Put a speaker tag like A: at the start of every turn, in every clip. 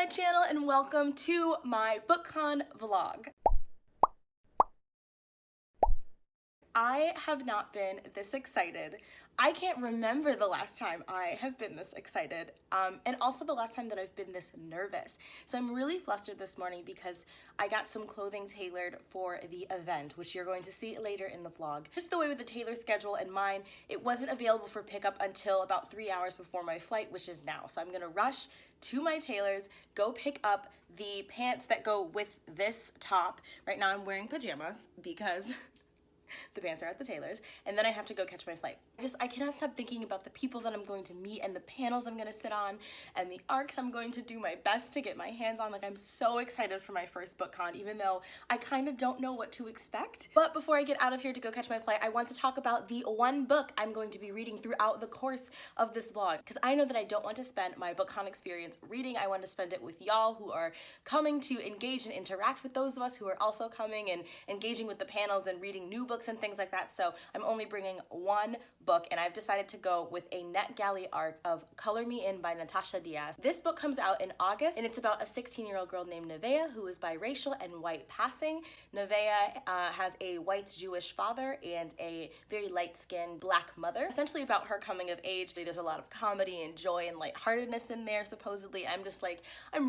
A: my channel and welcome to my Bookcon vlog. I have not been this excited. I can't remember the last time I have been this excited, and also the last time that I've been this nervous. So I'm really flustered this morning because I got some clothing tailored for the event, which you're going to see later in the vlog. Just the way with the tailor schedule and mine, it wasn't available for pickup until about 3 hours before my flight, which is now. So I'm gonna rush to my tailor's, go pick up the pants that go with this top. Right now I'm wearing pajamas because the pants are at the tailor's, and then I have to go catch my flight. I cannot stop thinking about the people that I'm going to meet and the panels I'm going to sit on and the arcs I'm going to do my best to get my hands on. Like, I'm so excited for my first Bookcon, even though I kind of don't know what to expect. But before I get out of here to go catch my flight, I want to talk about the one book I'm going to be reading throughout the course of this vlog, because I know that I don't want to spend my Bookcon experience reading. I want to spend it with y'all who are coming to engage and interact with those of us who are also coming and engaging with the panels and reading new books and things like that. So I'm only bringing one book, and I've decided to go with a NetGalley art of Color Me In by Natasha Diaz. This book comes out in August, and it's about a 16-year-old girl named Nevaeh who is biracial and white passing. Nevaeh has a white Jewish father and a very light-skinned black mother. Essentially about her coming of age. There's a lot of comedy and joy and lightheartedness in there, supposedly. I'm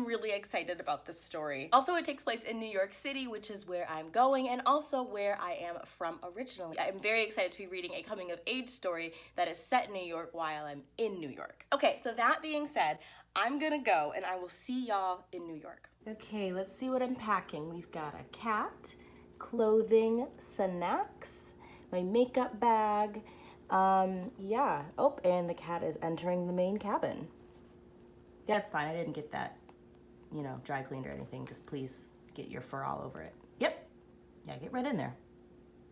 A: really excited about this story. Also, it takes place in New York City, which is where I'm going, and also where I am from originally. I'm very excited to be reading a coming of age story that is set in New York while I'm in New York. Okay, so that being said, I'm gonna go and I will see y'all in New York. Okay, let's see what I'm packing. We've got a cat, clothing, snacks, my makeup bag, yeah. Oh, and the cat is entering the main cabin. Yeah, it's fine. I didn't get that, you know, dry cleaned or anything. Just please get your fur all over it. Yep. Yeah, get right in there.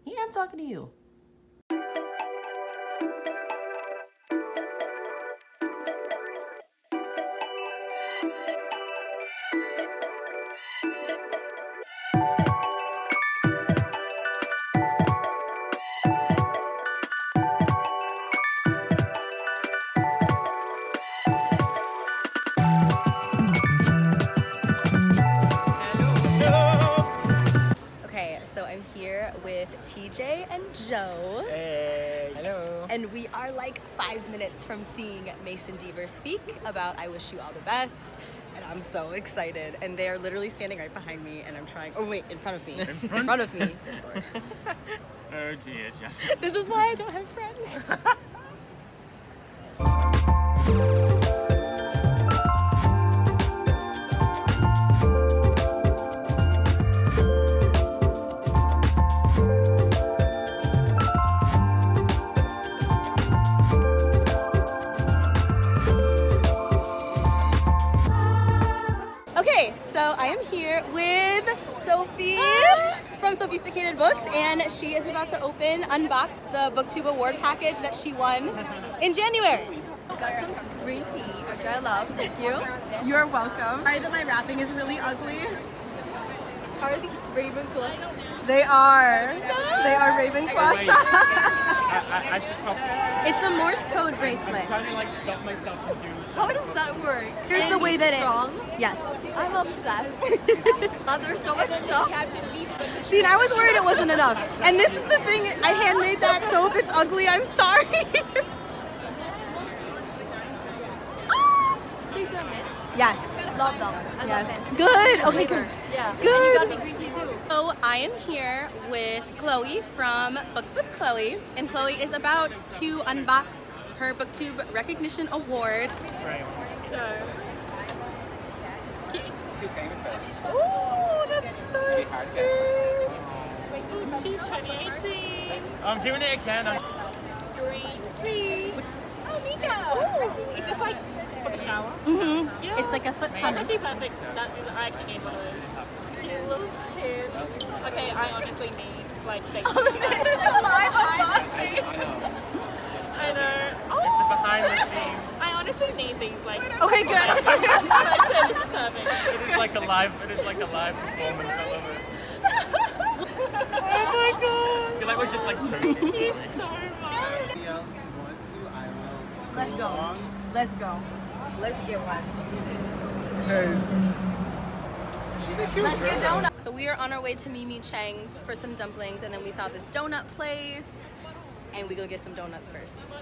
A: Yeah, I'm talking to you. So I'm here with TJ and Joe.
B: Hey. Hello.
A: And we are like 5 minutes from seeing Mason Deaver speak about I Wish You All the Best. And I'm so excited. And they're literally standing right behind me, and I'm trying, oh wait, in front of me. In front of me.
B: Oh dear, Justin.
A: This is why I don't have friends. So I am here with Sophie from Sophisticated Books, and she is about to unbox the BookTube award package that she won in January.
C: Got some green tea, which I love. Thank you.
A: You're welcome. Sorry that my wrapping is really ugly.
C: How are these Ravenclaws?
A: They are. They are Ravenclaws.
B: I should probably...
A: It's a Morse code bracelet.
B: I'm trying to like stop myself from doing something.
C: How does that work?
A: Here's the way that
C: strong?
A: Yes.
C: I'm obsessed. There's so much stuff.
A: See, and I was worried it wasn't enough. And this is the thing, I handmade that, so if it's ugly, I'm sorry.
C: These are mints.
A: Yes.
C: Love them. I love mints.
A: Good. Okay, good.
C: Yeah.
A: Good.
C: And you got me green tea too.
A: So I am here with Chloe from Books with Chloe, and Chloe is about to unbox her BookTube Recognition Award.
B: Right.
A: So.
B: Too famous, but...
A: Oh, that's so
D: To 2018.
B: I'm doing it again.
D: Green tea. Oh, Mika. Is this like for the shower?
A: Mm-hmm.
D: Yeah.
A: It's like a foot
D: That's
A: pump.
D: actually perfect. I actually need one of those. You little kid. Okay, I honestly need like big. I know. Oh.
B: It's a behind the scenes.
D: I honestly need these like.
A: Okay, good.
D: So this is perfect.
B: It is like a live performance. I love it.
A: Oh my god.
B: I feel like we're just like perfect.
D: Thank you so much.
E: Anybody else wants to, I will
A: Let's go.
E: along.
A: Let's go. Let's get one.
E: because she's a cute girl.
A: So we are on our way to Mimi Chang's for some dumplings, and then we saw this donut place, and we go get some donuts first.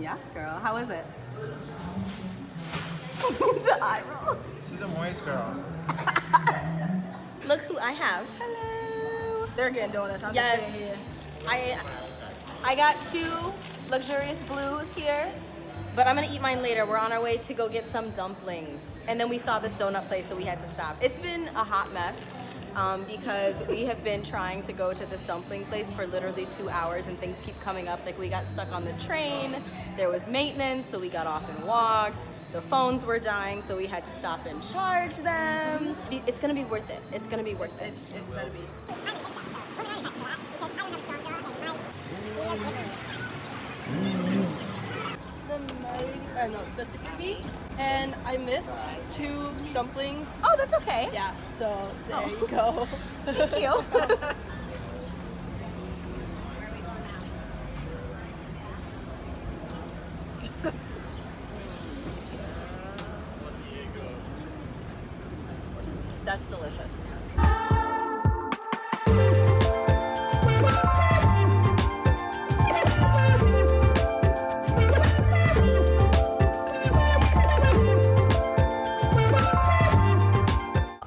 A: Yes, girl. How is it? The eye roll.
E: She's a moist girl.
A: Look who I have.
C: Hello. They're getting donuts. I'm
A: Yes.
C: just saying
A: I got 2 luxurious blues here, but I'm gonna eat mine later. We're on our way to go get some dumplings. And then we saw this donut place, so we had to stop. It's been a hot mess because we have been trying to go to this dumpling place for literally 2 hours, and things keep coming up. Like, we got stuck on the train, there was maintenance, so we got off and walked. The phones were dying, so we had to stop and charge them. It's gonna be worth it. It's gonna be worth it.
C: It better be.
F: The security, and I missed 2 dumplings.
A: Oh, that's okay.
F: Yeah, so there you go.
A: Thank you.
F: That's delicious.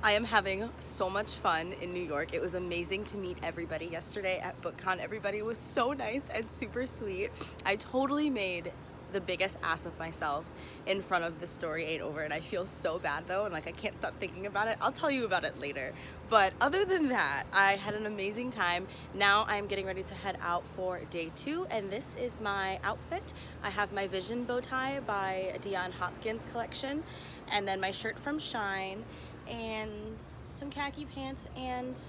A: I am having so much fun in New York. It was amazing to meet everybody yesterday at Bookcon. Everybody was so nice and super sweet. I totally made the biggest ass of myself in front of The Story Ain't Over, and I feel so bad though, and like I can't stop thinking about it. I'll tell you about it later. But other than that, I had an amazing time. Now I'm getting ready to head out for day 2, and this is my outfit. I have my Vision bow tie by Dion Hopkins collection, and then my shirt from Shine, and some khaki pants, and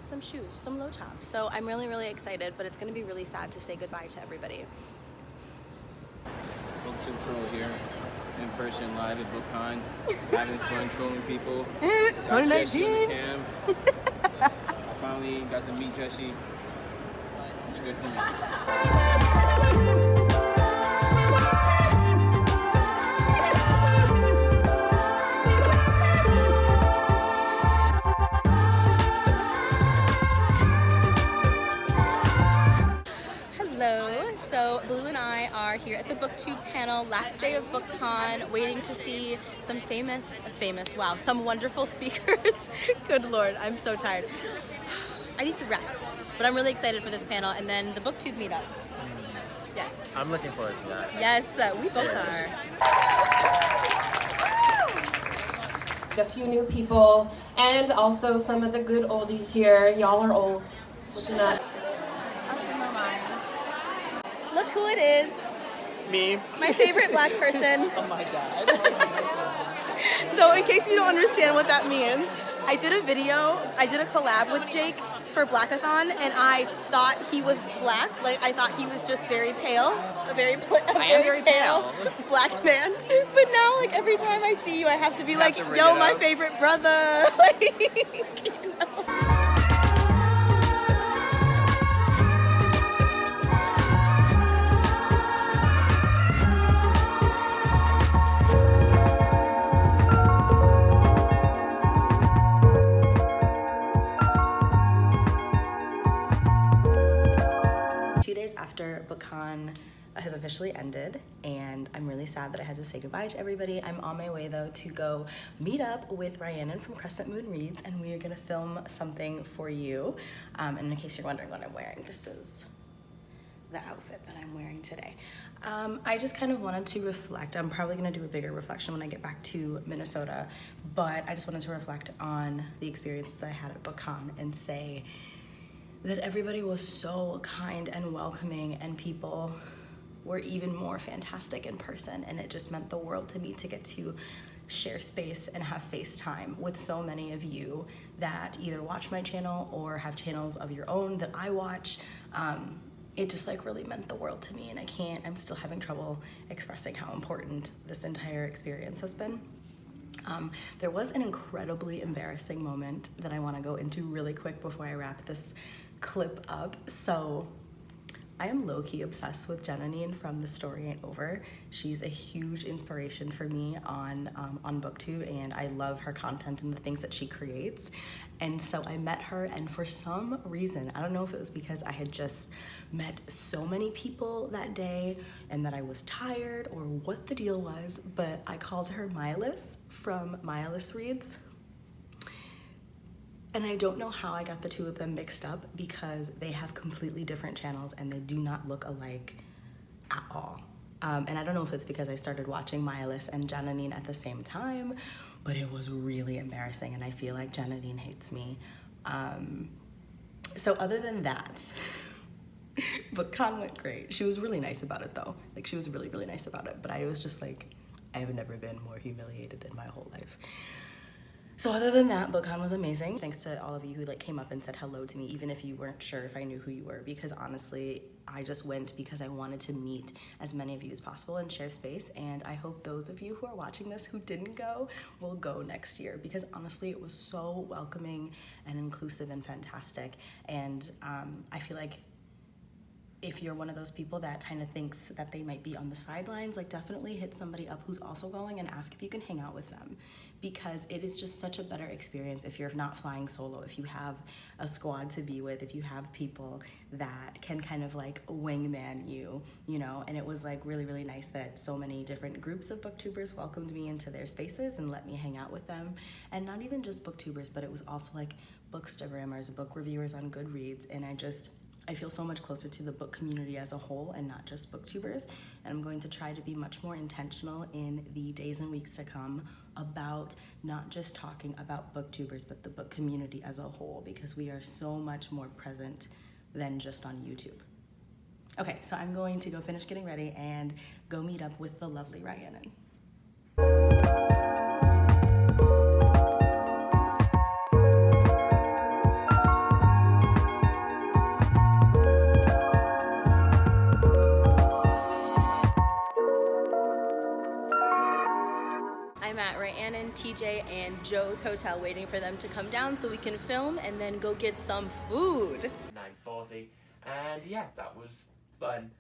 A: some shoes, some low tops. So I'm really, really excited, but it's gonna be really sad to say goodbye to everybody.
G: Booktube troll here, in person, live at Bookcon, having fun trolling people. Got Jesse on the cam. I finally got to meet Jesse. It's good to meet.
A: Hello, so Blue and I are here at the Booktube panel, last day of Bookcon, waiting to see some some wonderful speakers. Good Lord, I'm so tired. I need to rest, but I'm really excited for this panel, and then the Booktube meetup. Yes.
E: I'm looking forward to that.
A: Yes, we both are.
H: A few new people, and also some of the good oldies here. Y'all are old. Looking up.
A: Look who it is.
B: Me.
A: My favorite black person.
B: Oh my god.
A: So in case you don't understand what that means, I did a collab with Jake for Blackathon, and I thought he was black. Like, I thought he was just very pale, a very pale black man. But now, like, every time I see you, I have to be like, yo, my favorite brother. Like, you know? After Bookcon has officially ended, and I'm really sad that I had to say goodbye to everybody. I'm on my way though to go meet up with Rhiannon from Crescent Moon Reads, and we are gonna film something for you. And in case you're wondering what I'm wearing, this is the outfit that I'm wearing today. I just kind of wanted to reflect. I'm probably gonna do a bigger reflection when I get back to Minnesota, but I just wanted to reflect on the experiences that I had at Bookcon and say that everybody was so kind and welcoming, and people were even more fantastic in person, and it just meant the world to me to get to share space and have FaceTime with so many of you that either watch my channel or have channels of your own that I watch. It just like really meant the world to me, and I'm still having trouble expressing how important this entire experience has been. There was an incredibly embarrassing moment that I want to go into really quick before I wrap this clip up. So I am low-key obsessed with Jananine from The Story Ain't Over. She's a huge inspiration for me on BookTube, and I love her content and the things that she creates. And so I met her, and for some reason, I don't know if it was because I had just met so many people that day and that I was tired or what the deal was, but I called her Mylis from Mylis Reads. And I don't know how I got the two of them mixed up because they have completely different channels and they do not look alike at all. And I don't know if it's because I started watching Mylis and Jananine at the same time, but it was really embarrassing and I feel like Jananine hates me. So other than that, Bookcon went great. She was really nice about it though. Like she was really, really nice about it. But I was just like, I have never been more humiliated in my whole life. So other than that, Bookcon was amazing. Thanks to all of you who like came up and said hello to me, even if you weren't sure if I knew who you were, because honestly, I just went because I wanted to meet as many of you as possible and share space. And I hope those of you who are watching this who didn't go will go next year, because honestly, it was so welcoming and inclusive and fantastic. And I feel like if you're one of those people that kind of thinks that they might be on the sidelines, like definitely hit somebody up who's also going and ask if you can hang out with them, because it is just such a better experience if you're not flying solo, if you have a squad to be with, if you have people that can kind of like wingman you, you know. And it was like really, really nice that so many different groups of booktubers welcomed me into their spaces and let me hang out with them. And not even just booktubers, but it was also like bookstagrammers, book reviewers on Goodreads, and I feel so much closer to the book community as a whole and not just booktubers. And I'm going to try to be much more intentional in the days and weeks to come about not just talking about booktubers, but the book community as a whole, because we are so much more present than just on YouTube. Okay, so I'm going to go finish getting ready and go meet up with the lovely Rhiannon. I'm at Rhiannon, TJ, and Joe's hotel waiting for them to come down so we can film and then go get some food.
B: 9:40, and yeah, that was fun.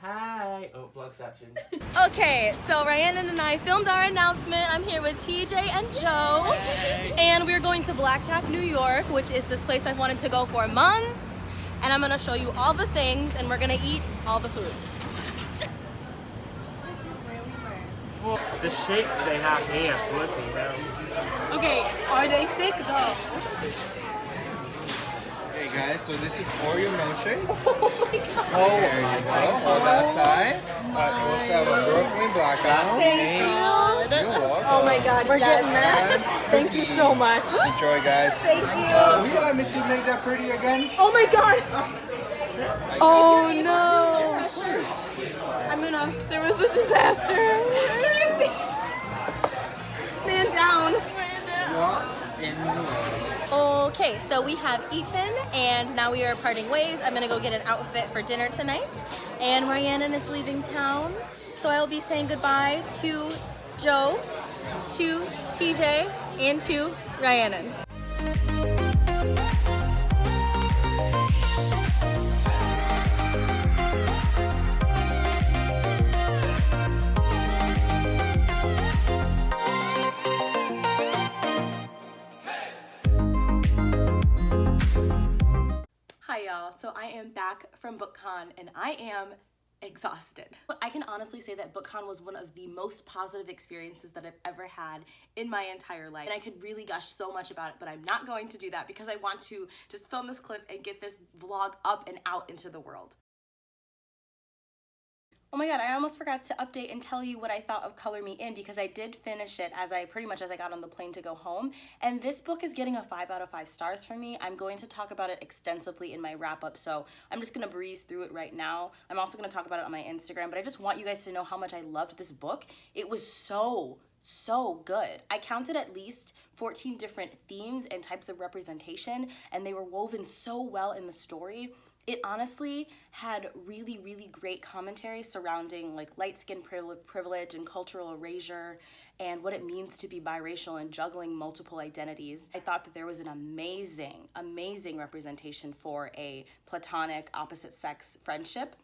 B: Hi! Oh, vlogception.
A: Okay, so Rhiannon and I filmed our announcement. I'm here with TJ and Joe.
B: Hey.
A: And we're going to Black Tap, New York, which is this place I've wanted to go for months. And I'm gonna show you all the things and we're gonna eat all the food.
B: The shakes they have here, bloody hell.
F: Okay, are they thick though?
E: Hey guys, so this is Oreo milkshake.
F: Oh
E: There you go. Hold that tight. You also have a Brooklyn blackout.
A: Thank you.
E: You're welcome.
A: Oh my God,
F: We're
A: yes.
F: getting that. Thank you so much.
E: Enjoy, guys.
A: Thank you.
E: Will you allow me to make that pretty again?
A: Oh my God.
F: Oh no.
E: Of course.
A: I'm gonna,
F: There was a disaster.
A: can you see? Man down.
E: What in the world?
A: Okay, so we have eaten and now we are parting ways. I'm gonna go get an outfit for dinner tonight. And Rhiannon is leaving town. So I will be saying goodbye to Joe, to TJ, and to Rhiannon. Hi y'all, so I am back from Bookcon and I am exhausted. I can honestly say that Bookcon was one of the most positive experiences that I've ever had in my entire life. And I could really gush so much about it, but I'm not going to do that because I want to just film this clip and get this vlog up and out into the world. Oh my God, I almost forgot to update and tell you what I thought of Color Me In, because I did finish it pretty much as I got on the plane to go home. And this book is getting a 5 out of 5 stars from me. I'm going to talk about it extensively in my wrap up, so I'm just gonna breeze through it right now. I'm also gonna talk about it on my Instagram, but I just want you guys to know how much I loved this book. It was so good. I counted at least 14 different themes and types of representation, and they were woven so well in the story. It honestly had really, really great commentary surrounding like light skin privilege and cultural erasure and what it means to be biracial and juggling multiple identities. I thought that there was an amazing, amazing representation for a platonic opposite sex friendship.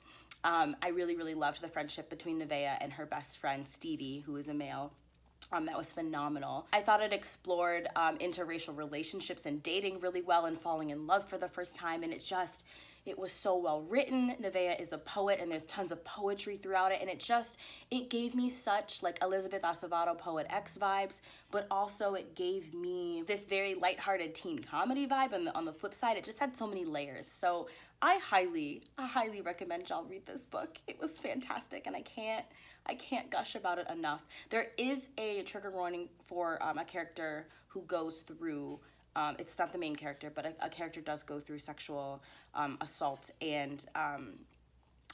A: I really, really loved the friendship between Nevaeh and her best friend Stevie, who is a male. That was phenomenal. I thought it explored interracial relationships and dating really well and falling in love for the first time, and it was so well written. Nevaeh is a poet and there's tons of poetry throughout it, and it gave me such like Elizabeth Acevedo Poet X vibes, but also it gave me this very lighthearted teen comedy vibe, and on the flip side, it just had so many layers. So I highly recommend y'all read this book. It was fantastic, and I can't gush about it enough. There is a trigger warning for a character who goes through, it's not the main character, but a character does go through sexual assault, and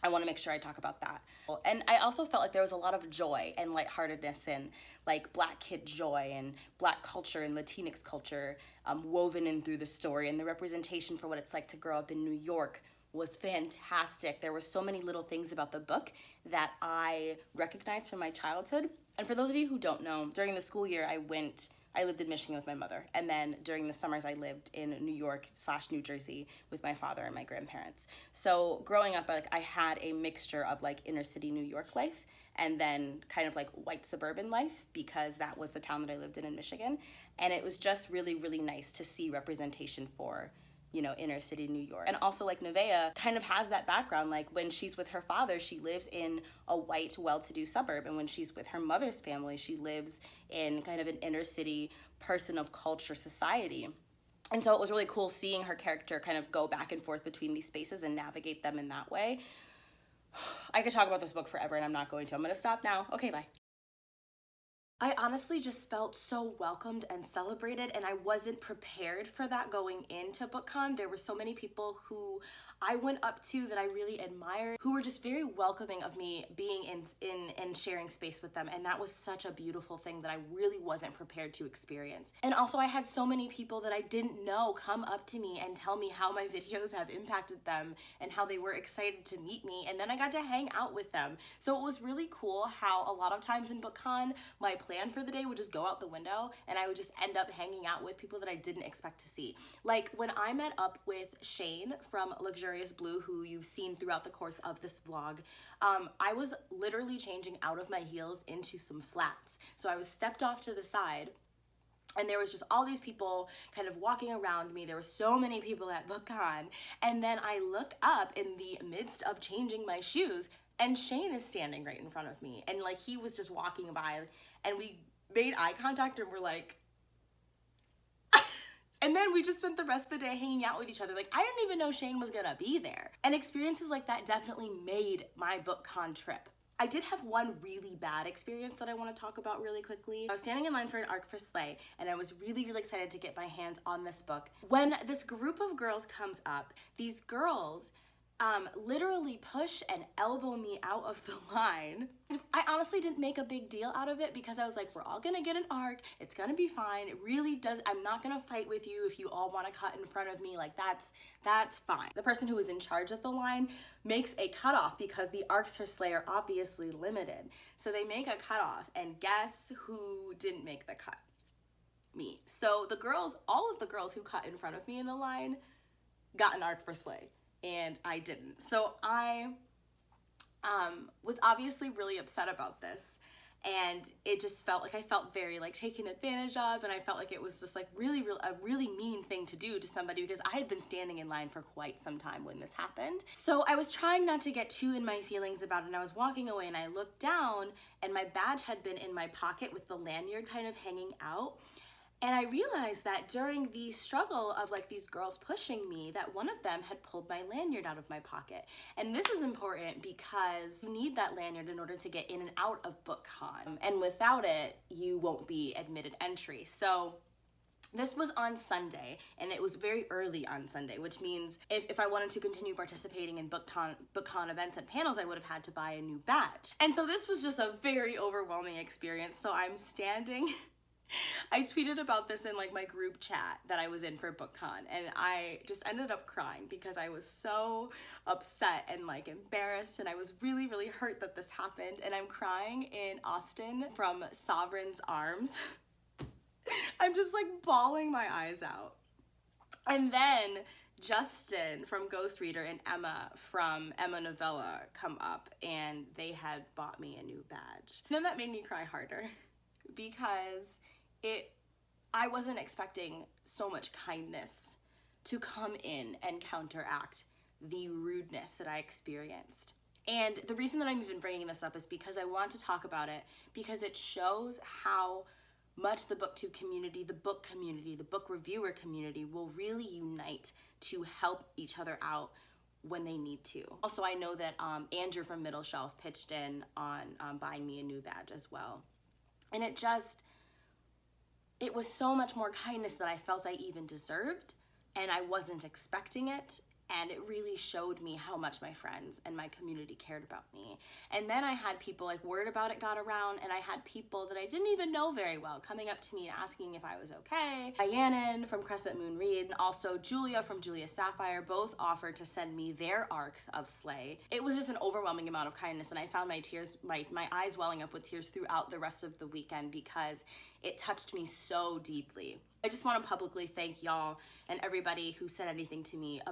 A: I want to make sure I talk about that. And I also felt like there was a lot of joy and lightheartedness and like Black kid joy and Black culture and Latinx culture woven in through the story, and the representation for what it's like to grow up in New York was fantastic. There were so many little things about the book that I recognized from my childhood. And for those of you who don't know, during the school year, I lived in Michigan with my mother. And then during the summers, I lived in New York / New Jersey with my father and my grandparents. So growing up, like, I had a mixture of like inner city New York life and then kind of like white suburban life, because that was the town that I lived in Michigan. And it was just really, really nice to see representation for, you know, inner city New York. And also like Nevaeh kind of has that background. Like when she's with her father, she lives in a white, well-to-do suburb. And when she's with her mother's family, she lives in kind of an inner city person of culture society. And so it was really cool seeing her character kind of go back and forth between these spaces and navigate them in that way. I could talk about this book forever, and I'm not going to. I'm going to stop now. Okay, bye. I honestly just felt so welcomed and celebrated, and I wasn't prepared for that going into Bookcon. There were so many people who I went up to that I really admired, who were just very welcoming of me being in sharing space with them, and that was such a beautiful thing that I really wasn't prepared to experience. And also I had so many people that I didn't know come up to me and tell me how my videos have impacted them and how they were excited to meet me, and then I got to hang out with them. So it was really cool how a lot of times in Bookcon, my plan for the day would just go out the window and I would just end up hanging out with people that I didn't expect to see. Like when I met up with Shane from Luxurious Blue, who you've seen throughout the course of this vlog, I was literally changing out of my heels into some flats. So I was stepped off to the side, and there was just all these people kind of walking around me. There were so many people at Bookcon, and then I look up in the midst of changing my shoes, and Shane is standing right in front of me, and like he was just walking by, and we made eye contact and we're like, and then we just spent the rest of the day hanging out with each other. Like I didn't even know Shane was gonna be there. And experiences like that definitely made my Bookcon trip. I did have one really bad experience that I want to talk about really quickly. I was standing in line for an ARC for Slay, and I was really, really excited to get my hands on this book. When this group of girls comes up, these girls literally push and elbow me out of the line. I honestly didn't make a big deal out of it because I was like, we're all gonna get an ARC, it's gonna be fine. It really does, I'm not gonna fight with you if you all wanna cut in front of me, like that's fine. The person who was in charge of the line makes a cutoff because the ARCs for Slay are obviously limited. So they make a cutoff, and guess who didn't make the cut? Me. So the girls, all of the girls who cut in front of me in the line got an ARC for Slay, and I didn't. So I was obviously really upset about this, and it just felt like I felt very like taken advantage of, and I felt like it was just like a really mean thing to do to somebody because I had been standing in line for quite some time when this happened. So I was trying not to get too in my feelings about it, and I was walking away, and I looked down, and my badge had been in my pocket with the lanyard kind of hanging out. And I realized that during the struggle of like these girls pushing me, that one of them had pulled my lanyard out of my pocket. And this is important because you need that lanyard in order to get in and out of Bookcon. And without it, you won't be admitted entry. So this was on Sunday, and it was very early on Sunday, which means if I wanted to continue participating in Bookcon events and panels, I would have had to buy a new badge. And so this was just a very overwhelming experience. So I'm standing I tweeted about this in like my group chat that I was in for Bookcon, and I just ended up crying because I was so upset and like embarrassed, and I was really, really hurt that this happened. And I'm crying in Austin from Sovereign's arms. I'm just like bawling my eyes out. And then Justin from Ghost Reader and Emma from Emma Novella come up, and they had bought me a new badge. And then that made me cry harder because I wasn't expecting so much kindness to come in and counteract the rudeness that I experienced. And the reason that I'm even bringing this up is because I want to talk about it, because it shows how much the booktube community, the book reviewer community will really unite to help each other out when they need to. Also, I know that Andrew from Middle Shelf pitched in on buying me a new badge as well. And it was so much more kindness that I felt I even deserved, and I wasn't expecting it. And it really showed me how much my friends and my community cared about me. And then I had people, like, word about it got around, and I had people that I didn't even know very well coming up to me and asking if I was okay. Rhiannon from Crescent Moon Read, and also Julia from Julia Sapphire, both offered to send me their arcs of Slay. It was just an overwhelming amount of kindness, and I found my tears, my eyes welling up with tears throughout the rest of the weekend because it touched me so deeply. I just want to publicly thank y'all and everybody who said anything to me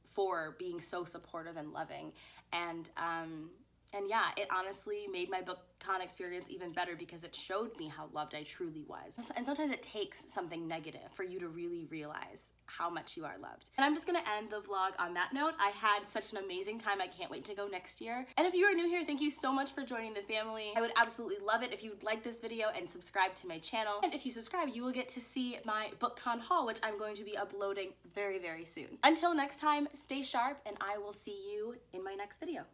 A: for being so supportive and loving. And yeah, it honestly made my Bookcon experience even better because it showed me how loved I truly was. And sometimes it takes something negative for you to really realize how much you are loved. And I'm just gonna end the vlog on that note. I had such an amazing time. I can't wait to go next year. And if you are new here, thank you so much for joining the family. I would absolutely love it if you would like this video and subscribe to my channel. And if you subscribe, you will get to see my Bookcon haul, which I'm going to be uploading very, very soon. Until next time, stay sharp, and I will see you in my next video.